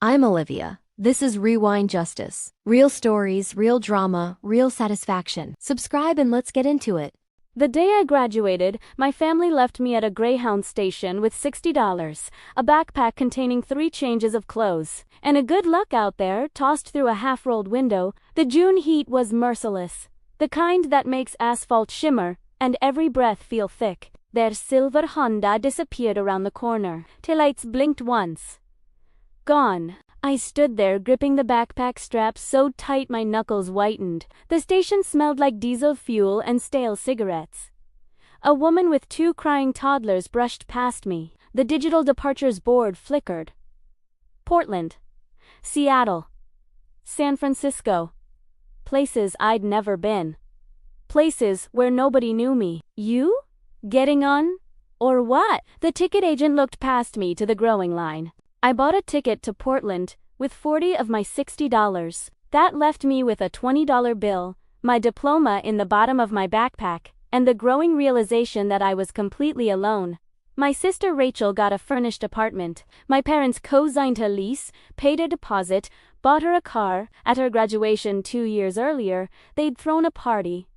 I'm Olivia. This is Rewind Justice. Real stories, real drama, real satisfaction. Subscribe and let's get into it. The day I graduated, my family left me at a Greyhound station with $60, a backpack containing 3 changes of clothes, and a good luck out there tossed through a half-rolled window. The June heat was merciless, the kind that makes asphalt shimmer and every breath feel thick. Their silver Honda disappeared around the corner. Taillights blinked once. Gone. I stood there gripping the backpack straps so tight my knuckles whitened. The station smelled like diesel fuel and stale cigarettes. A woman with 2 crying toddlers brushed past me. The digital departures board flickered. Portland, Seattle, San Francisco. Places I'd never been. Places where nobody knew me. You? Getting on? Or what? The ticket agent looked past me to the growing line. I bought a ticket to Portland with 40 of my $60. That left me with a $20 bill, my diploma in the bottom of my backpack, and the growing realization that I was completely alone. My sister Rachel got a furnished apartment. My parents co-signed her lease, paid a deposit, bought her a car. At her graduation 2 years earlier, they'd thrown a party.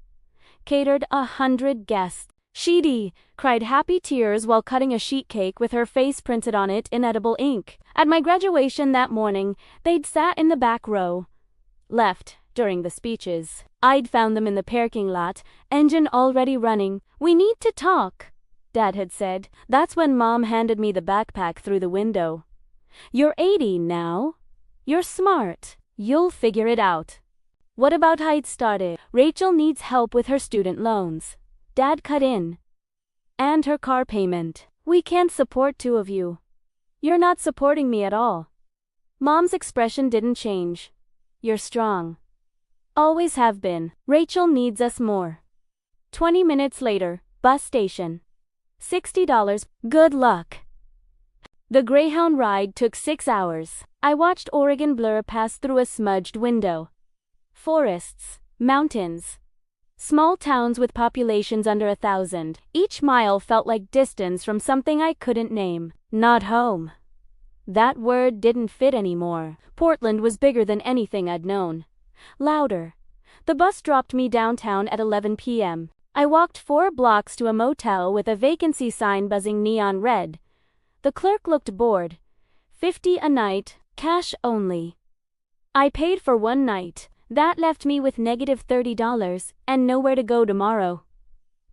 Catered 100 guests. Sheedy cried happy tears while cutting a sheet cake with her face printed on it in edible ink. At my graduation that morning, they'd sat in the back row. Left during the speeches. I'd found them in the parking lot, engine already running. "We need to talk," Dad had said. That's when Mom handed me the backpack through the window. "You're 80 now. You're smart. You'll figure it out." What about I'd started? Rachel needs help with her student loans. Dad cut in. And her car payment. "We can't support 2 of you. You're not supporting me at all." Mom's expression didn't change. "You're strong. Always have been. Rachel needs us more." 20 minutes later, bus station. $60. Good luck. The Greyhound ride took 6 hours. I watched Oregon blur past through a smudged window. Forests, mountains, small towns with populations under 1,000. Each mile felt like distance from something I couldn't name. Not home. That word didn't fit anymore. Portland was bigger than anything I'd known. Louder. The bus dropped me downtown at 11 p.m. I walked 4 blocks to a motel with a vacancy sign buzzing neon red. The clerk looked bored. $50 a night, cash only. I paid for 1 night. That left me with -$30 and nowhere to go tomorrow.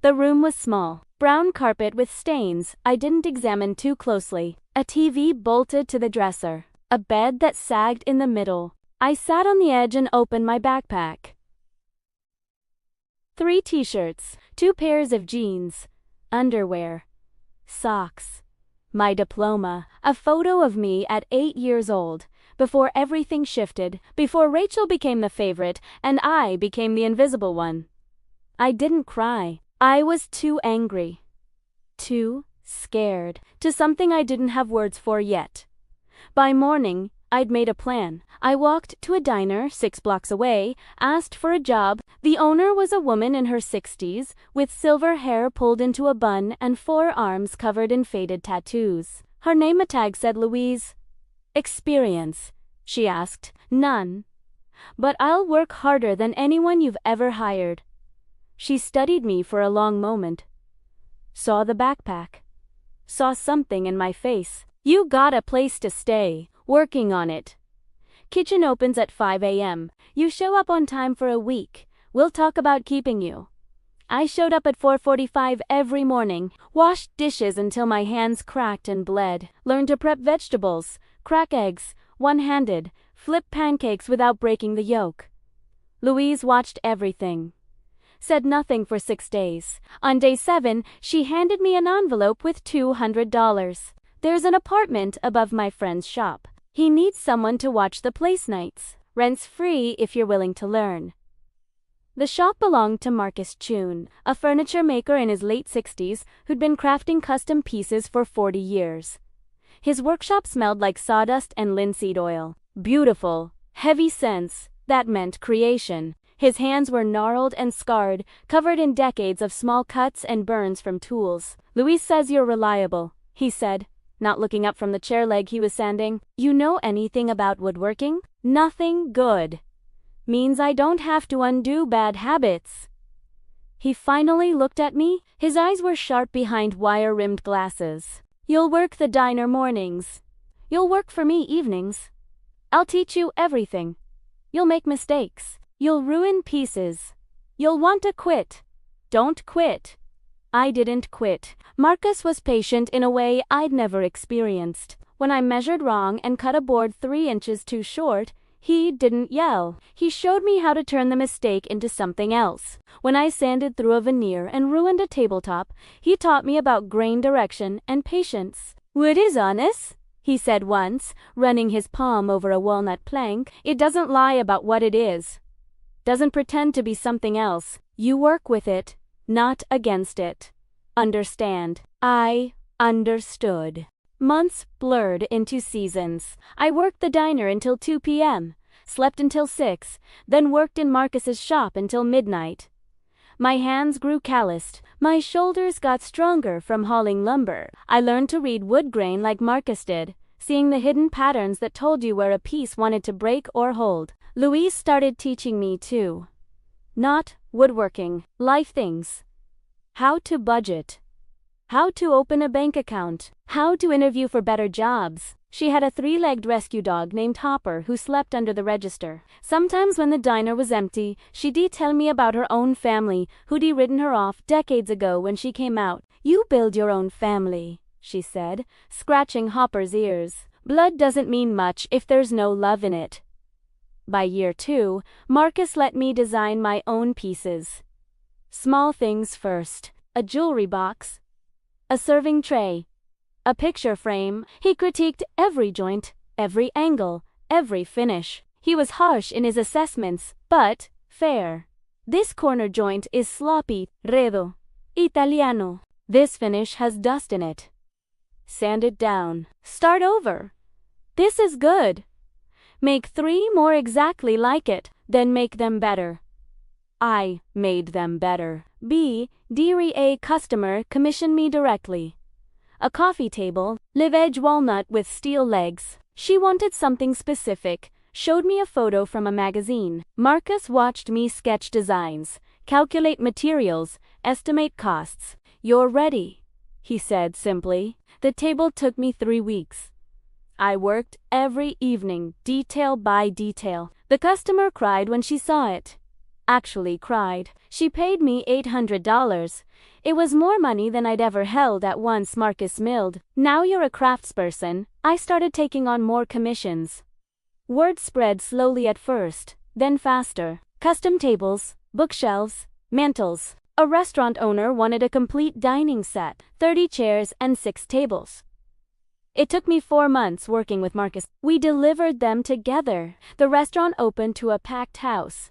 The room was small. Brown carpet with stains I didn't examine too closely. A TV bolted to the dresser. A bed that sagged in the middle. I sat on the edge and opened my backpack. 3 t-shirts, 2 pairs of jeans, underwear, socks, my diploma, a photo of me at 8 years old. Before everything shifted, before Rachel became the favorite and I became the invisible one. I didn't cry. I was too angry. Too scared. To something I didn't have words for yet. By morning, I'd made a plan. I walked to a diner 6 blocks away, asked for a job. The owner was a woman in her 60s, with silver hair pulled into a bun and 4 arms covered in faded tattoos. Her name tag said Louise. "Experience?" she asked. "None. But I'll work harder than anyone you've ever hired." She studied me for a long moment. Saw the backpack. Saw something in my face. "You got a place to stay. Working on it. Kitchen opens at 5 a.m. You show up on time for a week. We'll talk about keeping you." I showed up at 4:45 every morning, washed dishes until my hands cracked and bled, learned to prep vegetables, crack eggs, one-handed, flip pancakes without breaking the yolk. Louise watched everything. Said nothing for 6 days. On day 7, she handed me an envelope with $200. "There's an apartment above my friend's shop. He needs someone to watch the place nights. Rent's free if you're willing to learn." The shop belonged to Marcus Chun, a furniture maker in his late 60s who'd been crafting custom pieces for 40 years. His workshop smelled like sawdust and linseed oil. Beautiful, heavy scents, that meant creation. His hands were gnarled and scarred, covered in decades of small cuts and burns from tools. "Louise says you're reliable," he said. not looking up from the chair leg he was sanding. You know anything about woodworking? Nothing good. Means I don't have to undo bad habits. He finally looked at me. His eyes were sharp behind wire-rimmed glasses. You'll work the diner mornings. You'll work for me evenings. I'll teach you everything. You'll make mistakes. You'll ruin pieces. You'll want to quit. Don't quit. I didn't quit. Marcus was patient in a way I'd never experienced. When I measured wrong and cut a board 3 inches too short, he didn't yell. He showed me how to turn the mistake into something else. When I sanded through a veneer and ruined a tabletop, he taught me about grain direction and patience. Wood is honest, he said once, running his palm over a walnut plank. It doesn't lie about what it is. Doesn't pretend to be something else. You work with it, not against it. Understand? I understood. Months blurred into seasons. I worked the diner until 2 p.m., slept until 6, then worked in Marcus's shop until midnight. My hands grew calloused. My shoulders got stronger from hauling lumber. I learned to read wood grain like Marcus did, seeing the hidden patterns that told you where a piece wanted to break or hold. Louise started teaching me too. Not woodworking, life things. How to budget. How to open a bank account. How to interview for better jobs. She had a 3-legged rescue dog named Hopper who slept under the register. Sometimes when the diner was empty, she'd tell me about her own family who'd written her off decades ago when she came out. You build your own family, she said, scratching Hopper's ears. Blood doesn't mean much if there's no love in it. By year 2, Marcus let me design my own pieces. Small things first. A jewelry box. A serving tray. A picture frame. He critiqued every joint, every angle, every finish. He was harsh in his assessments, but fair. This corner joint is sloppy, redo, Italiano. This finish has dust in it. Sand it down. Start over. This is good. Make 3 more exactly like it, then make them better. I made them better. B. Deary A customer commissioned me directly. A coffee table, live edge walnut with steel legs. She wanted something specific, showed me a photo from a magazine. Marcus watched me sketch designs, calculate materials, estimate costs. You're ready, he said simply. The table took me 3 weeks. I worked every evening, detail by detail. The customer cried when she saw it. Actually cried. She paid me $800. It was more money than I'd ever held at once. Marcus milled. Now you're a craftsperson. I started taking on more commissions. Word spread slowly at first, then faster. Custom tables, bookshelves, mantels. A restaurant owner wanted a complete dining set, 30 chairs and 6 tables. It took me 4 months working with Marcus. We delivered them together. The restaurant opened to a packed house.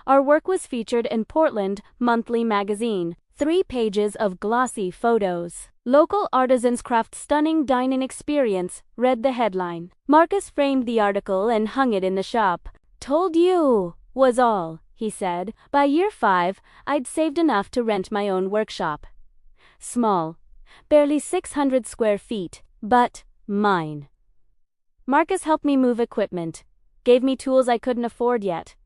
Our work was featured in Portland Monthly magazine. 3 pages of glossy photos. Local artisans craft stunning dining experience, read the headline. Marcus framed the article and hung it in the shop. Told you, was all, he said. By year 5, I'd saved enough to rent my own workshop. Small, barely 600 square feet, but mine. Marcus helped me move equipment, gave me tools I couldn't afford yet.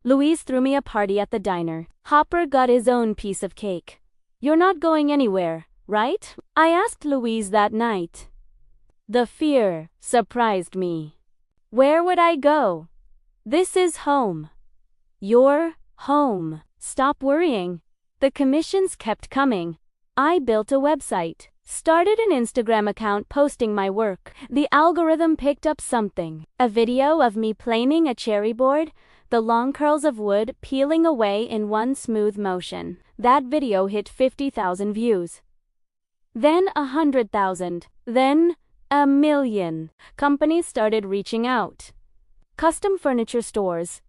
Louise threw me a party at the diner. Hopper got his own piece of cake. You're not going anywhere, right? I asked Louise that night. The fear surprised me. Where would I go? This is home. Your home. Stop worrying. The commissions kept coming. I built a website. Started an Instagram account posting my work. The algorithm picked up something. A video of me planing a cherry board, the long curls of wood peeling away in one smooth motion. That video hit 50,000 views. Then 100,000. Then 1 million. Companies started reaching out. Custom furniture stores.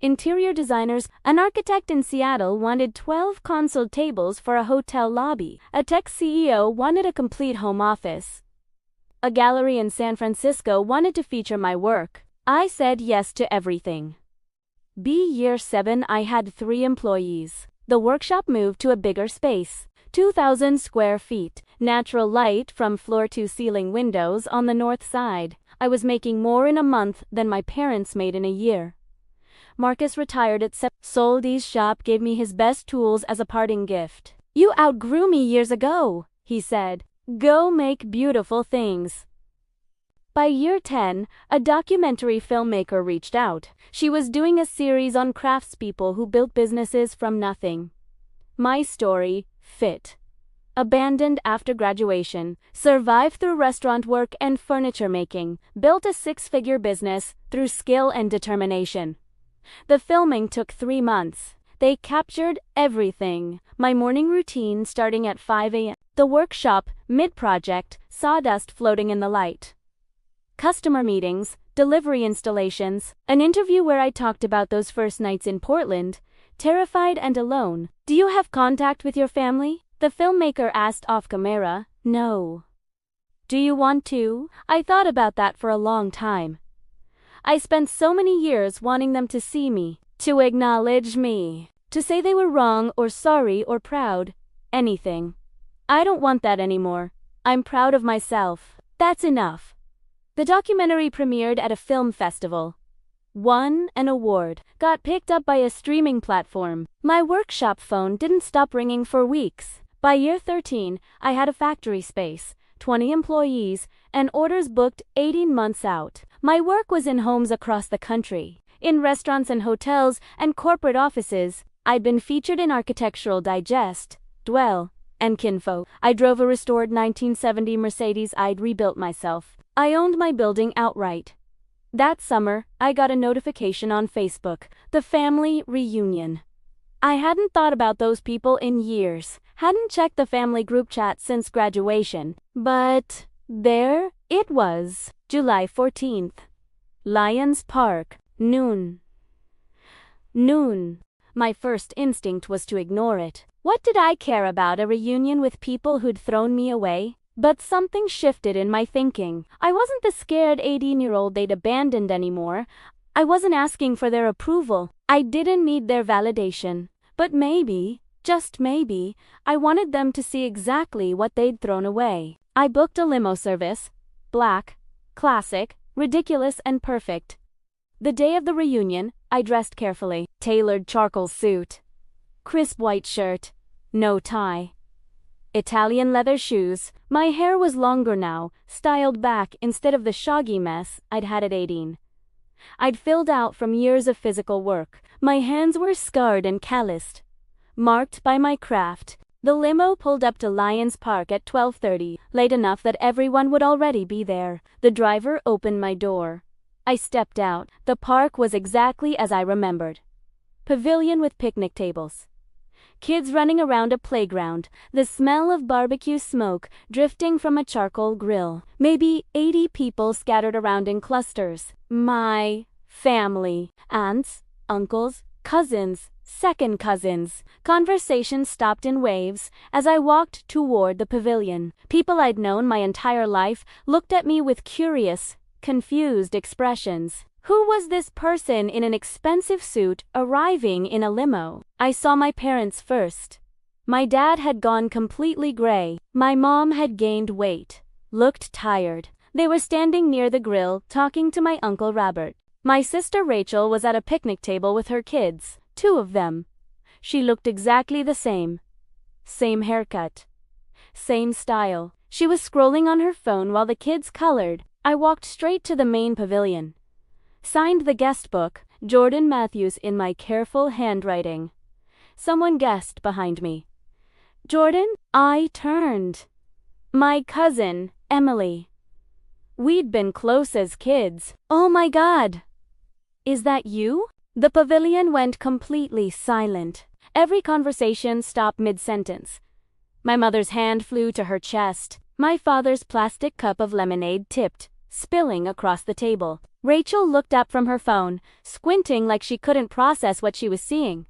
Interior designers. An architect in Seattle wanted 12 console tables for a hotel lobby. A tech CEO wanted a complete home office. A gallery in San Francisco wanted to feature my work. I said yes to everything. Year 7, I had 3 employees. The workshop moved to a bigger space. 2,000 square feet, natural light from floor-to-ceiling windows on the north side. I was making more in a month than my parents made in a year. Marcus retired at Soldi's shop gave me his best tools as a parting gift. "You outgrew me years ago," he said. "Go make beautiful things." By year 10, a documentary filmmaker reached out. She was doing a series on craftspeople who built businesses from nothing. My story fit. Abandoned after graduation, survived through restaurant work and furniture making, built a 6-figure business through skill and determination. The filming took 3 months. They captured everything. My morning routine starting at 5 a.m. The workshop, mid-project, sawdust floating in the light. Customer meetings, delivery installations, an interview where I talked about those first nights in Portland, terrified and alone. "Do you have contact with your family?" the filmmaker asked off camera. "No." "Do you want to?" I thought about that for a long time. I spent so many years wanting them to see me, to acknowledge me, to say they were wrong or sorry or proud, anything. I don't want that anymore. I'm proud of myself. That's enough. The documentary premiered at a film festival. Won an award. Got picked up by a streaming platform. My workshop phone didn't stop ringing for weeks. By year 13, I had a factory space, 20 employees, and orders booked 18 months out. My work was in homes across the country, in restaurants and hotels and corporate offices. I'd been featured in Architectural Digest, Dwell, and Kinfo. I drove a restored 1970 Mercedes I'd rebuilt myself. I owned my building outright. That summer, I got a notification on Facebook, the family reunion. I hadn't thought about those people in years, hadn't checked the family group chat since graduation, but there it was, July 14th. Lions Park, noon. Noon. My first instinct was to ignore it. What did I care about a reunion with people who'd thrown me away? But something shifted in my thinking. I wasn't the scared 18-year-old they'd abandoned anymore. I wasn't asking for their approval. I didn't need their validation. But maybe, just maybe, I wanted them to see exactly what they'd thrown away. I booked a limo service. Black, classic, ridiculous and perfect. The day of the reunion, I dressed carefully. Tailored charcoal suit. Crisp white shirt. No tie. Italian leather shoes. My hair was longer now, styled back instead of the shaggy mess I'd had at 18. I'd filled out from years of physical work. My hands were scarred and calloused, marked by my craft. The limo pulled up to Lions Park at 12:30, late enough that everyone would already be there. The driver opened my door. I stepped out. The park was exactly as I remembered. Pavilion with picnic tables. Kids running around a playground, the smell of barbecue smoke drifting from a charcoal grill. Maybe 80 people scattered around in clusters. My family. Aunts, uncles, cousins, second cousins. Conversation stopped in waves as I walked toward the pavilion. People I'd known my entire life looked at me with curious, confused expressions. Who was this person in an expensive suit arriving in a limo? I saw my parents first. My dad had gone completely gray. My mom had gained weight, looked tired. They were standing near the grill talking to my Uncle Robert. My sister Rachel was at a picnic table with her kids, 2 of them. She looked exactly the same. Same haircut. Same style. She was scrolling on her phone while the kids colored. I walked straight to the main pavilion. Signed the guest book, Jordan Matthews, in my careful handwriting. Someone guessed behind me. Jordan? I turned. My cousin, Emily. We'd been close as kids. Oh my God! Is that you? The pavilion went completely silent. Every conversation stopped mid-sentence. My mother's hand flew to her chest. My father's plastic cup of lemonade tipped, spilling across the table. Rachel looked up from her phone, squinting like she couldn't process what she was seeing.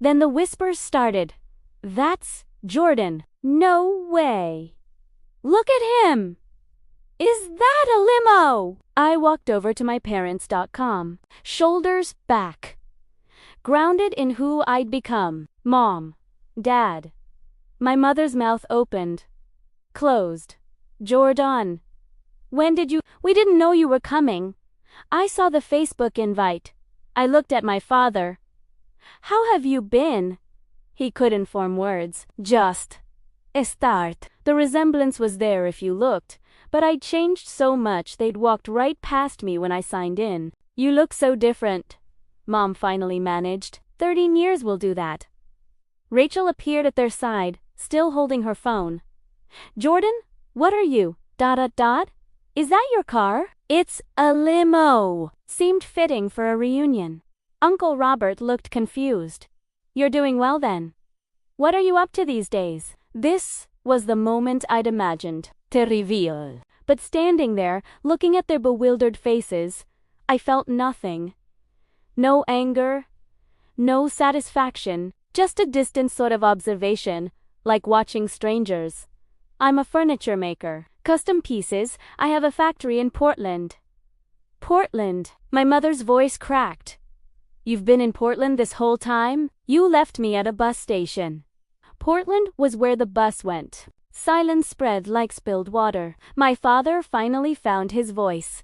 Then the whispers started. That's Jordan. No way. Look at him. Is that a limo? I walked over to my parents.com, shoulders back. Grounded in who I'd become. Mom. Dad. My mother's mouth opened. Closed. Jordan. When did you? We didn't know you were coming. I saw the Facebook invite. I looked at my father. How have you been? He couldn't form words. Just. Start. The resemblance was there if you looked, but I'd changed so much they'd walked right past me when I signed in. You look so different. Mom finally managed. 13 years will do that. Rachel appeared at their side, still holding her phone. Jordan, what are you? ... Is that your car? It's a limo. Seemed fitting for a reunion. Uncle Robert looked confused. You're doing well then. What are you up to these days? This was the moment I'd imagined to reveal. But standing there, looking at their bewildered faces, I felt nothing. No anger, no satisfaction, just a distant sort of observation, like watching strangers. I'm a furniture maker. Custom pieces. I have a factory in Portland. Portland. My mother's voice cracked. You've been in Portland this whole time? You left me at a bus station. Portland was where the bus went. Silence spread like spilled water. My father finally found his voice.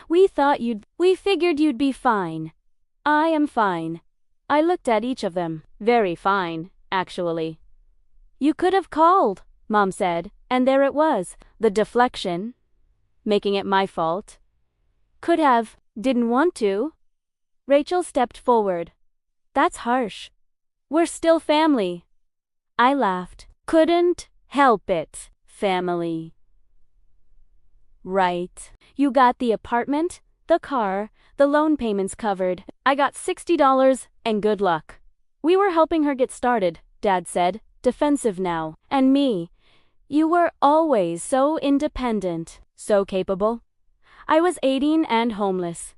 We figured you'd be fine. I am fine. I looked at each of them. Very fine, actually. You could have called, Mom said, and there it was, the deflection. Making it my fault. Could have, didn't want to. Rachel stepped forward. That's harsh. We're still family. I laughed. Couldn't help it. Family. Right. You got the apartment, the car, the loan payments covered. I got $60 and good luck. We were helping her get started, Dad said, defensive now. And me. You were always so independent, so capable. I was 18 and homeless.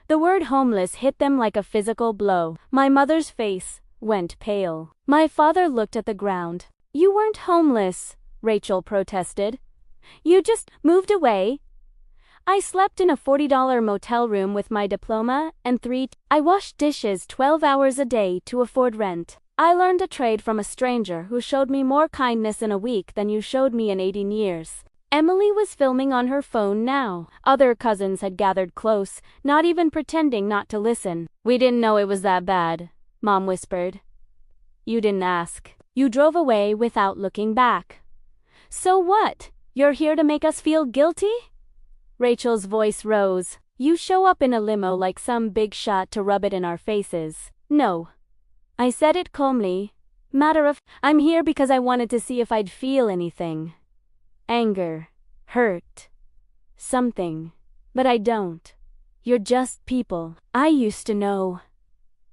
The word homeless hit them like a physical blow. My mother's face went pale. My father looked at the ground. You weren't homeless, Rachel protested. You just moved away. I slept in a $40 motel room with my diploma and I washed dishes 12 hours a day to afford rent. I learned a trade from a stranger who showed me more kindness in a week than you showed me in 18 years. Emily was filming on her phone now. Other cousins had gathered close, not even pretending not to listen. We didn't know it was that bad, Mom whispered. You didn't ask. You drove away without looking back. So what? You're here to make us feel guilty? Rachel's voice rose. You show up in a limo like some big shot to rub it in our faces. No. I said it calmly. I'm here because I wanted to see if I'd feel anything. Anger. Hurt. Something. But I don't. You're just people. I used to know.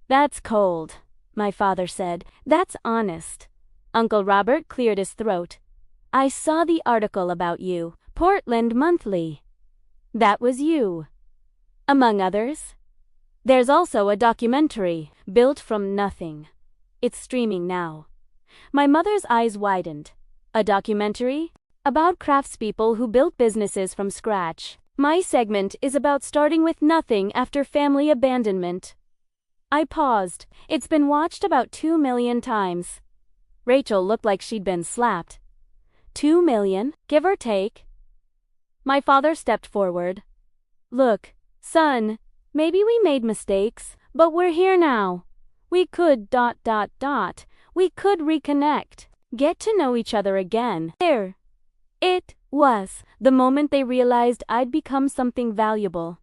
That's cold, my father said. That's honest. Uncle Robert cleared his throat. I saw the article about you. Portland Monthly. That was you. Among others. There's also a documentary, Built from Nothing. It's streaming now. My mother's eyes widened. A documentary? About craftspeople who built businesses from scratch. My segment is about starting with nothing after family abandonment. I paused. It's been watched about 2 million times. Rachel looked like she'd been slapped. 2 million, give or take. My father stepped forward. Look, son, maybe we made mistakes, but we're here now. We could ... We could reconnect, get to know each other again. There. It was the moment they realized I'd become something valuable.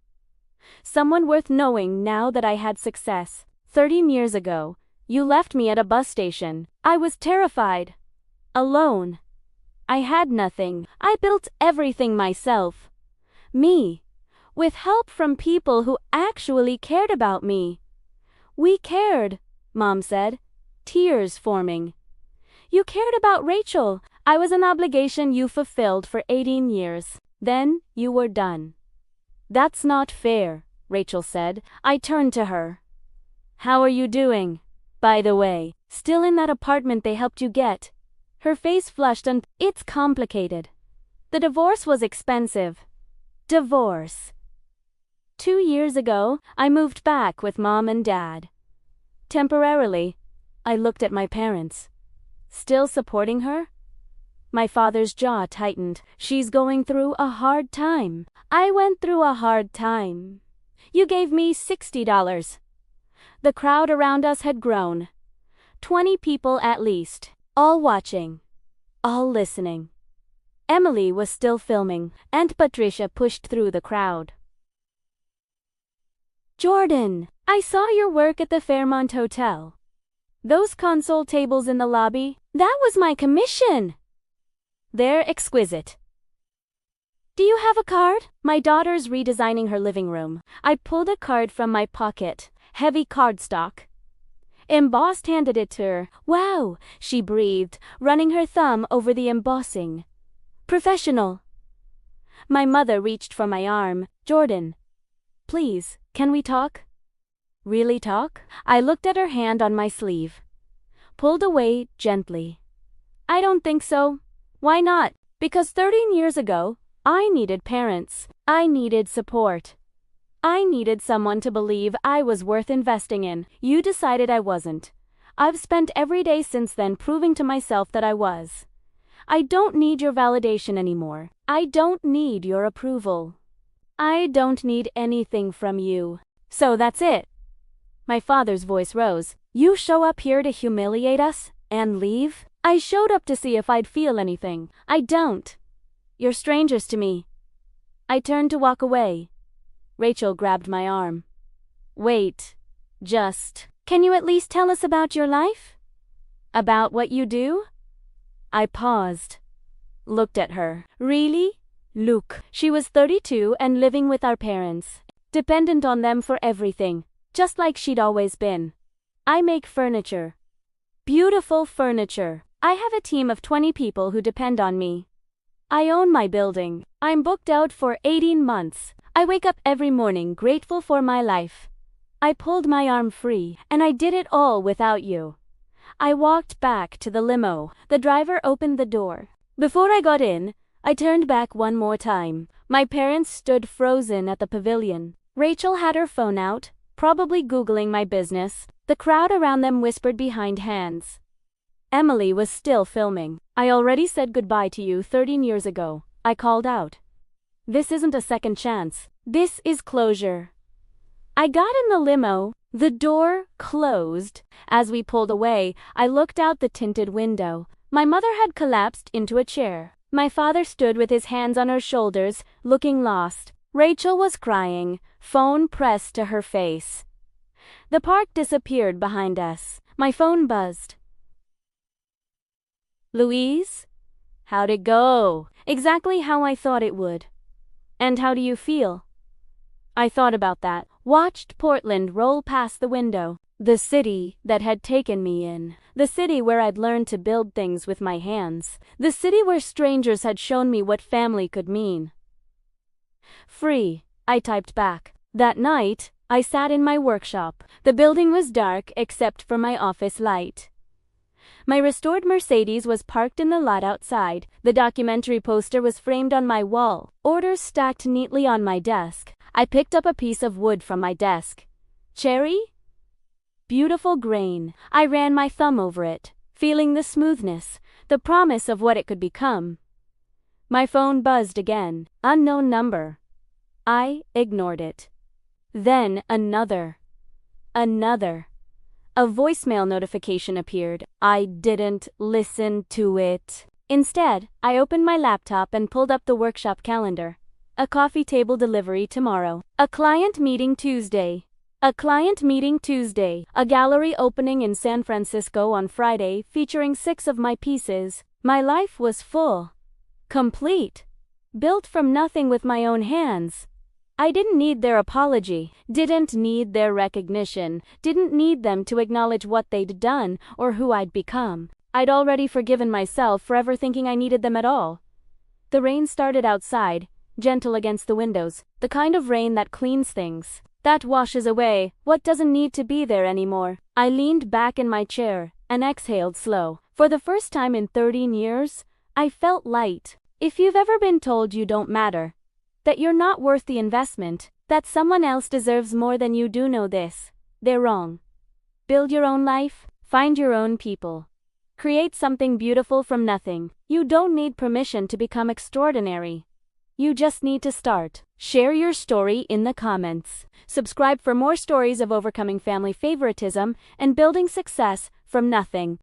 Someone worth knowing now that I had success. 13 years ago, you left me at a bus station. I was terrified. Alone. I had nothing. I built everything myself. Me. With help from people who actually cared about me. We cared, Mom said, tears forming. You cared about Rachel. I was an obligation you fulfilled for 18 years. Then you were done. That's not fair, Rachel said. I turned to her. How are you doing? By the way, still in that apartment they helped you get? Her face flushed and it's complicated. The divorce was expensive. Divorce. 2 years ago, I moved back with Mom and Dad. Temporarily, I looked at my parents. Still supporting her? My father's jaw tightened. She's going through a hard time. I went through a hard time. You gave me $60. The crowd around us had grown. 20 people at least. All watching. All listening. Emily was still filming. Aunt Patricia pushed through the crowd. Jordan, I saw your work at the Fairmont Hotel. Those console tables in the lobby, that was my commission. They're exquisite. Do you have a card? My daughter's redesigning her living room. I pulled a card from my pocket. Heavy cardstock. Embossed, handed it to her. Wow, she breathed, running her thumb over the embossing. Professional. My mother reached for my arm. Jordan, please, can we talk? Really talk? I looked at her hand on my sleeve. Pulled away gently. I don't think so. Why not? Because 13 years ago, I needed parents. I needed support. I needed someone to believe I was worth investing in. You decided I wasn't. I've spent every day since then proving to myself that I was. I don't need your validation anymore. I don't need your approval. I don't need anything from you. So that's it. My father's voice rose. You show up here to humiliate us and leave? I showed up to see if I'd feel anything. I don't. You're strangers to me. I turned to walk away. Rachel grabbed my arm. Wait. Can you at least tell us about your life? About what you do? I paused. Looked at her. Really? Look. She was 32 and living with our parents. Dependent on them for everything. Just like she'd always been. I make furniture. Beautiful furniture. I have a team of 20 people who depend on me. I own my building. I'm booked out for 18 months. I wake up every morning grateful for my life. I pulled my arm free, and I did it all without you. I walked back to the limo. The driver opened the door. Before I got in, I turned back one more time. My parents stood frozen at the pavilion. Rachel had her phone out, probably Googling my business. The crowd around them whispered behind hands. Emily was still filming. I already said goodbye to you 13 years ago. I called out. This isn't a second chance. This is closure. I got in the limo. The door closed. As we pulled away, I looked out the tinted window. My mother had collapsed into a chair. My father stood with his hands on her shoulders, looking lost. Rachel was crying, phone pressed to her face. The park disappeared behind us. My phone buzzed. Louise? How'd it go? Exactly how I thought it would. And how do you feel? I thought about that. Watched Portland roll past the window. The city that had taken me in. The city where I'd learned to build things with my hands. The city where strangers had shown me what family could mean. Free, I typed back. That night, I sat in my workshop. The building was dark except for my office light. My restored Mercedes was parked in the lot outside. The documentary poster was framed on my wall. Orders stacked neatly on my desk. I picked up a piece of wood from my desk. Cherry? Beautiful grain. I ran my thumb over it, feeling the smoothness, the promise of what it could become. My phone buzzed again. Unknown number. I ignored it. Then another. Another. A voicemail notification appeared. I didn't listen to it. Instead, I opened my laptop and pulled up the workshop calendar. A coffee table delivery tomorrow. A client meeting Tuesday. A client meeting Tuesday. A gallery opening in San Francisco on Friday featuring 6 of my pieces. My life was full. Complete. Built from nothing with my own hands. I didn't need their apology, didn't need their recognition, didn't need them to acknowledge what they'd done or who I'd become. I'd already forgiven myself for ever thinking I needed them at all. The rain started outside, gentle against the windows, the kind of rain that cleans things, that washes away what doesn't need to be there anymore. I leaned back in my chair and exhaled slow. For the first time in 13 years, I felt light. If you've ever been told you don't matter, that you're not worth the investment, that someone else deserves more than you do, know this. They're wrong. Build your own life, find your own people. Create something beautiful from nothing. You don't need permission to become extraordinary. You just need to start. Share your story in the comments. Subscribe for more stories of overcoming family favoritism and building success from nothing.